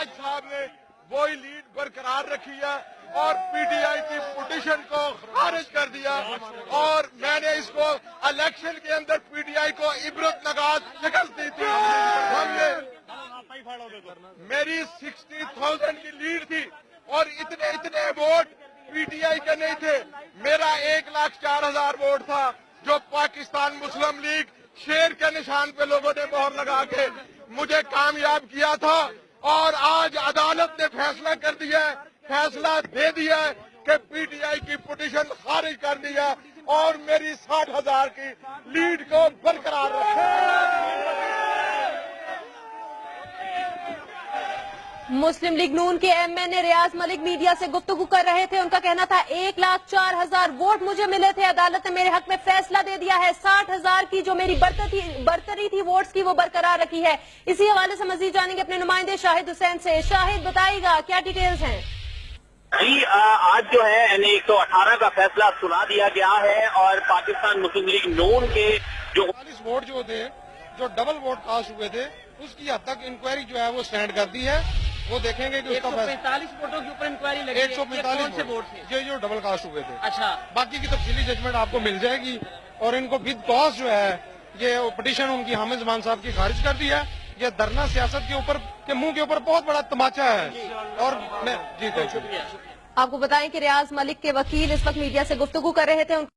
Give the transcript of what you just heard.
शहबाज साहब ने वही लीड बरकरार रखी है और पीटीआई की पिटीशन को खारिज कर दिया और मैंने इसको इलेक्शन के अंदर पीटीआई को इबरत नगाज शिकस्त दी थी। हमने मेरी 60,000 की लीड थी और इतने वोट पीटीआई के नहीं थे। मेरा 1,04,000 वोट था जो पाकिस्तान मुस्लिम लीग शेर के निशान पे लोगों ने मोहर लगा के मुझे कामयाब किया था और आज अदालत ने फैसला कर दिया है, फैसला दे दिया है कि पीटीआई की पिटीशन खारिज कर दिया और मेरी 60,000 की लीड को बरकरार रखा। मुस्लिम लीग नून के एमएनए रियाज मलिक मीडिया से गुफ्तगू कर रहे थे। उनका कहना था 1,04,000 वोट मुझे मिले थे, अदालत ने मेरे हक में फैसला दे दिया है। 60,000 की जो मेरी बरतरी थी वोट्स की वो बरकरार रखी है। इसी हवाले से मजीद जानेंगे अपने नुमाइंदे शाहिद हुसैन से। शाहिद बताइएगा क्या डिटेल्स हैं? जी आज जो है एनए 118 का फैसला सुना दिया गया है और पाकिस्तान मुस्लिम लीग नून के जो 40 वोट जो थे जो डबल वोट कास्ट हुए थे उसकी हद तक इंक्वायरी जो है वो स्टैंड कर दी है। वो देखेंगे कि उसका 145 वोटों के ऊपर इंक्वायरी लगी है। 145 वोट थे जो डबल कास्ट हुए थे। अच्छा, बाकी की तफसीली जजमेंट आपको मिल जाएगी और इनको विद कॉज जो है ये पिटीशन उनकी हामिद जमान साहब की खारिज कर दी है। ये धरना सियासत के ऊपर के मुंह के ऊपर बहुत बड़ा तमाचा है और मैं जी आपको बताएं कि रियाज मलिक के वकील इस वक्त मीडिया से गुफ्तगू कर रहे थे।